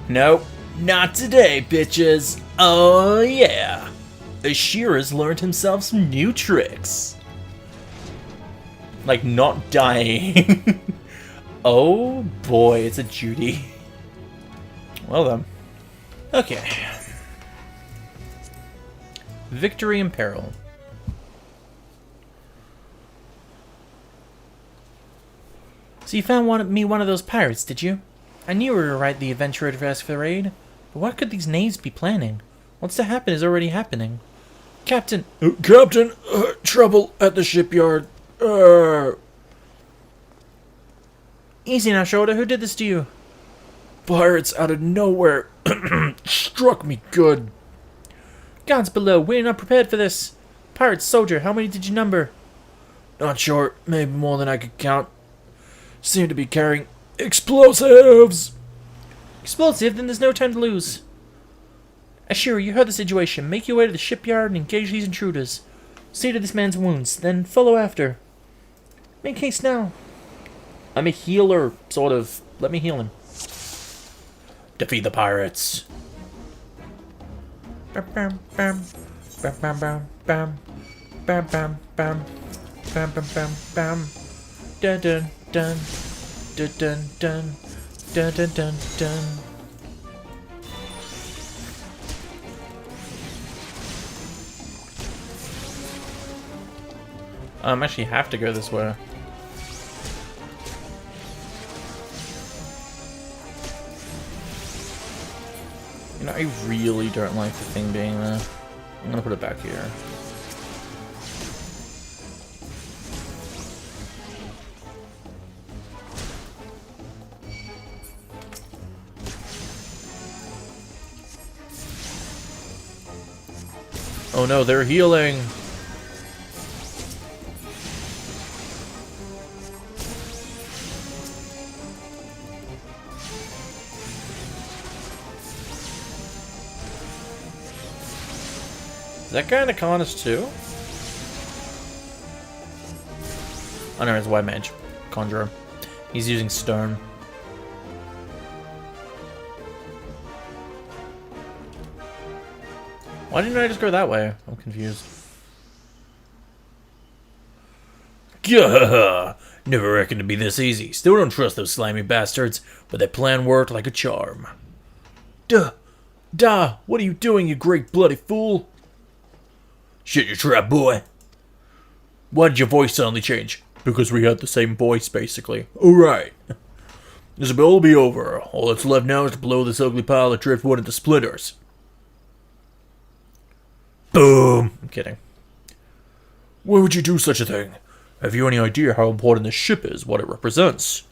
Nope. Not today, bitches. Oh, yeah. Ashira's learned himself some new tricks. Like, not dying. Oh, boy, it's a Judy. Well then. Okay. Victory in peril. So you found one of those pirates, did you? I knew we were right, the adventurer to ask for aid. But what could these knaves be planning? What's to happen is already happening. Captain... Captain, trouble at the shipyard. Easy now, Shoulder. Who did this to you? Pirates out of nowhere. Struck me good. Gods below, we're not prepared for this. Pirates, soldier, how many did you number? Not sure. Maybe more than I could count. Seem to be carrying explosives. Explosive? Then there's no time to lose. Ashira, you heard the situation. Make your way to the shipyard and engage these intruders. See to this man's wounds, then follow after. Make haste now. I'm a healer, sort of. Let me heal him. Defeat the pirates. Bam, bam, bam. Bam, bam, bam, bam. Bam, bam, bam. Bam, bam, bam, bam. Dun, dun, dun. Dun, dun, dun. Dun, dun, dun, dun. Actually have to go this way. You know, I really don't like the thing being there. I'm gonna put it back here. Oh no, they're healing. Is that guy in the con us too? Oh no, it's White Mage. Conjurer. He's using Stone. Why didn't I just go that way? I'm confused. Gah! Never reckoned to be this easy. Still don't trust those slimy bastards, but their plan worked like a charm. Duh! What are you doing, you great bloody fool? Shut your trap, boy. Why did your voice suddenly change? Because we had the same voice, basically. Alright. This will all be over. All that's left now is to blow this ugly pile of driftwood into splinters. Boom! I'm kidding. Why would you do such a thing? Have you any idea how important this ship is, what it represents?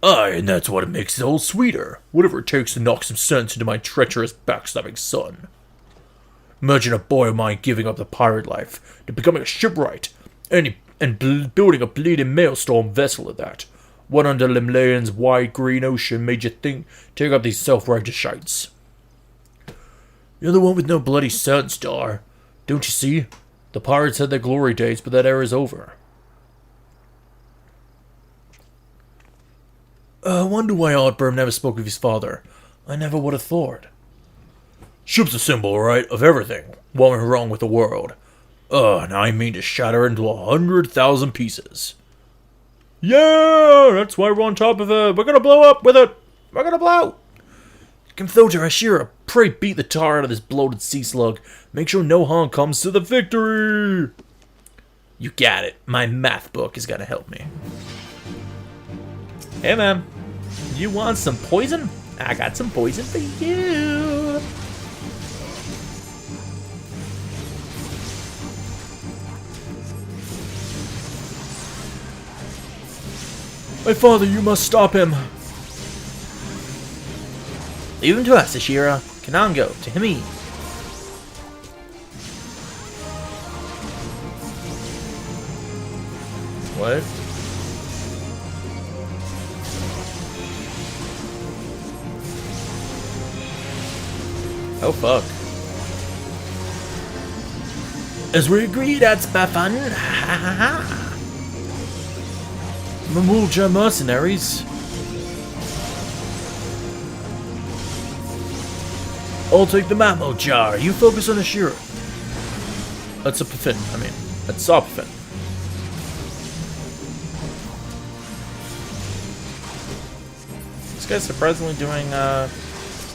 Aye, and that's what makes it all sweeter. Whatever it takes to knock some sense into my treacherous, backstabbing son. Imagine a boy of mine giving up the pirate life to becoming a shipwright, and building a bleeding maelstrom vessel at that. What under Limlayan's wide green ocean made you take up these self-righteous shites? You're the one with no bloody sense, Dar. Don't you see? The pirates had their glory days, but that era's over. I wonder why Oddburn never spoke of his father. I never would have thought. Ship's a symbol, right, of everything. What went wrong with the world. Now I mean to shatter into 100,000 pieces. Yeah, that's why we're on top of it. We're gonna blow up with it. We're gonna blow. Comthoter Ashira, pray beat the tar out of this bloated sea slug. Make sure no harm comes to the victory. You got it. My math book is gonna help me. Hey, man. You want some poison? I got some poison for you. My father, you must stop him. Leave him to us, Ashira. Kanango, to him. What? Oh, fuck. As we agreed, that's fun. Ha ha ha. Mamulja mercenaries. I'll take the mammal jar. You focus on Ashira. That's a puffin. I mean, that's a puffin. This guy's surprisingly doing,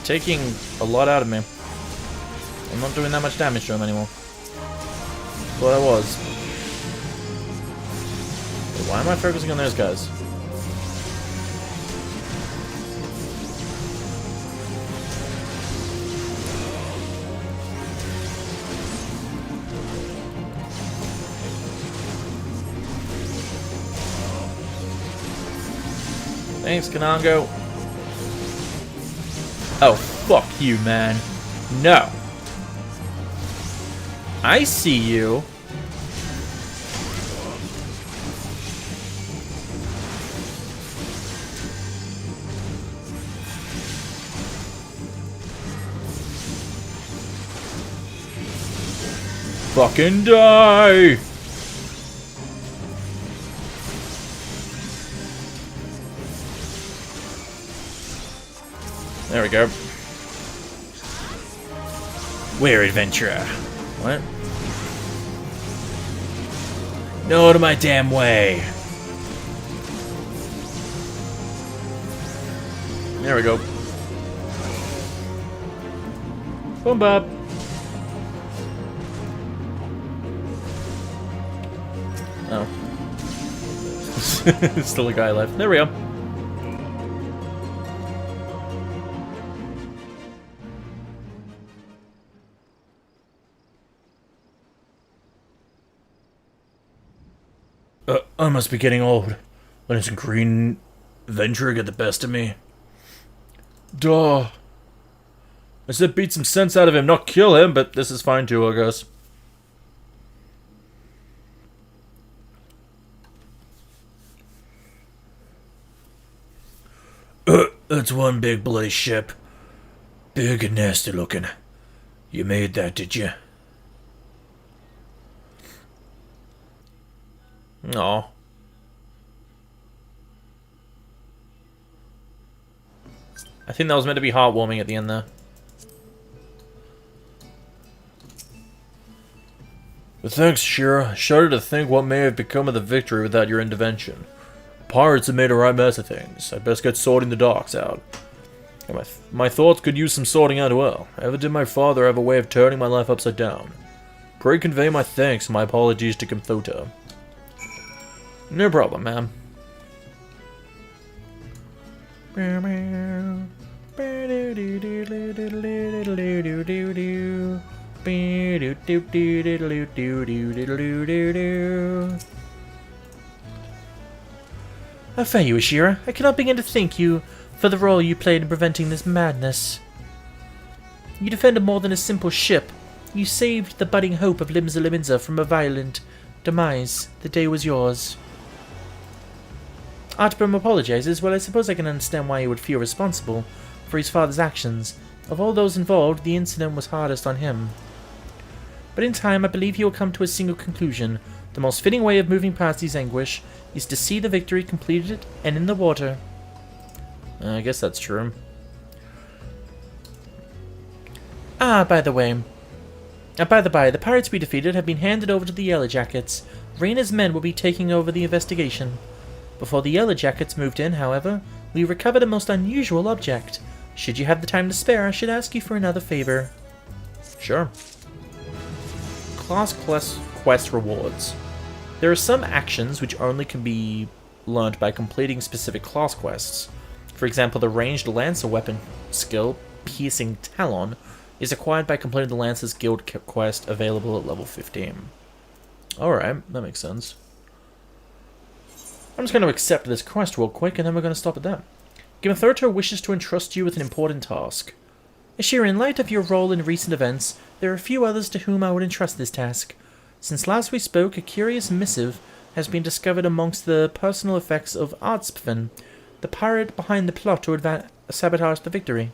taking a lot out of me. I'm not doing that much damage to him anymore. Thought I was. Wait, why am I focusing on those guys? Thanks, Kanango. Oh, fuck you, man. No. I see you. Fucking die! There we go. Where, adventurer? What? No to my damn way. There we go. Boom bop. Oh. Still a guy left. There we go. I must be getting old. Letting some green adventurer get the best of me. Duh. I said beat some sense out of him, not kill him, but this is fine too, I guess. That's one big bloody ship. Big and nasty looking. You made that, did you? Aw. I think that was meant to be heartwarming at the end there. But thanks, Shira. I shudder to think what may have become of the Victory without your intervention. Pirates have made a right mess of things. I'd best get sorting the docks out. And my thoughts could use some sorting out as well. Ever did my father have a way of turning my life upside down? Pray convey my thanks and my apologies to Kimthota. No problem, ma'am. I thank you, Ashira. I cannot begin to thank you for the role you played in preventing this madness. You defended more than a simple ship. You saved the budding hope of Limsa Liminza from a violent demise. The day was yours. Artbrim apologizes. Well, I suppose I can understand why he would feel responsible for his father's actions. Of all those involved, the incident was hardest on him. But in time, I believe he will come to a single conclusion. The most fitting way of moving past his anguish is to see the Victory completed and in the water. I guess that's true. By the by, the pirates we defeated have been handed over to the Yellow Jackets. Rayna's men will be taking over the investigation. Before the Yellow Jackets moved in, however, we recovered a most unusual object. Should you have the time to spare, I should ask you for another favor. Sure. Class quest rewards. There are some actions which only can be learnt by completing specific class quests. For example, the ranged Lancer weapon skill, Piercing Talon, is acquired by completing the Lancer's Guild quest available at level 15. Alright, that makes sense. I'm just going to accept this quest real quick, and then we're going to stop at that. Gimthurto wishes to entrust you with an important task. Ashira, in light of your role in recent events, there are a few others to whom I would entrust this task. Since last we spoke, a curious missive has been discovered amongst the personal effects of Artspfen, the pirate behind the plot to sabotage the Victory.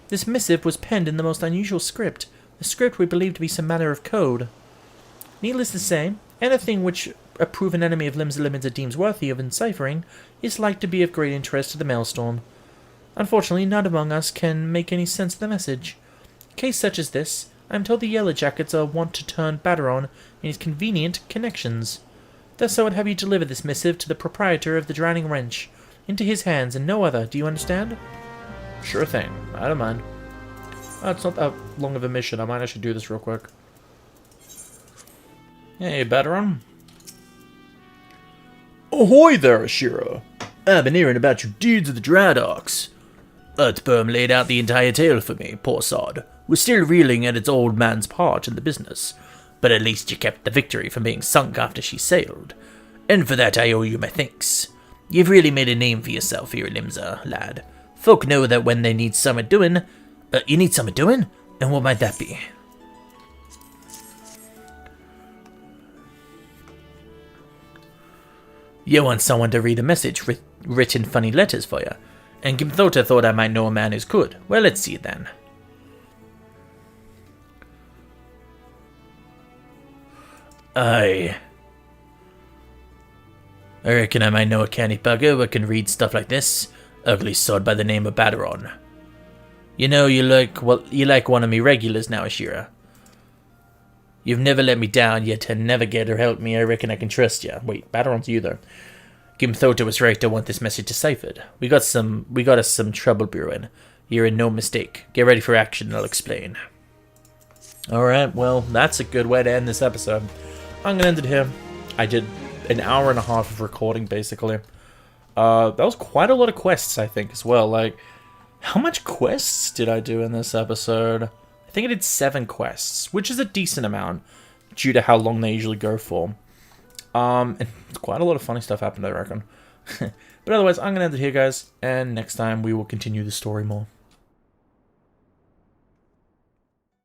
This missive was penned in the most unusual script, a script we believe to be some manner of code. Needless to say, anything which a proven enemy of Limsa Liminza deems worthy of enciphering is like to be of great interest to the Maelstrom. Unfortunately, none among us can make any sense of the message. A case such as this, I am told the Yellow Jackets are wont to turn Baderon in his convenient connections. Thus I would have you deliver this missive to the proprietor of the Drowning Wrench, into his hands and no other, do you understand? Sure thing, I don't mind. It's not that long of a mission, I might actually do this real quick. Hey, Baderon. Ahoy there, Ashira! I've been hearing about your deeds of the dry docks. Earthworm laid out the entire tale for me, poor sod. Was still reeling at its old man's part in the business, but at least you kept the Victory from being sunk after she sailed, and for that I owe you my thanks. You've really made a name for yourself here at Limsa, lad. Folk know that when they need summat doing... you need summat doing? And what might that be? You want someone to read a message written funny letters for you, and Gimthota thought I might know a man who could. Well, let's see then. I reckon I might know a canny bugger who can read stuff like this. Ugly sod by the name of Baderon. You know, you like one of me regulars now, Ashira. You've never let me down, yet and never get or help me. I reckon I can trust you. Wait, Baderon's you though. Gimthota was right to want this message deciphered. We got us some trouble brewing. You're in no mistake. Get ready for action and I'll explain. Alright, well, that's a good way to end this episode. I'm gonna end it here. I did an hour and a half of recording, basically. That was quite a lot of quests, I think, as well. Like, how much quests did I do in this episode? I think I did 7 quests, which is a decent amount, due to how long they usually go for. And quite a lot of funny stuff happened, I reckon. But otherwise, I'm gonna end it here, guys, and next time we will continue the story more.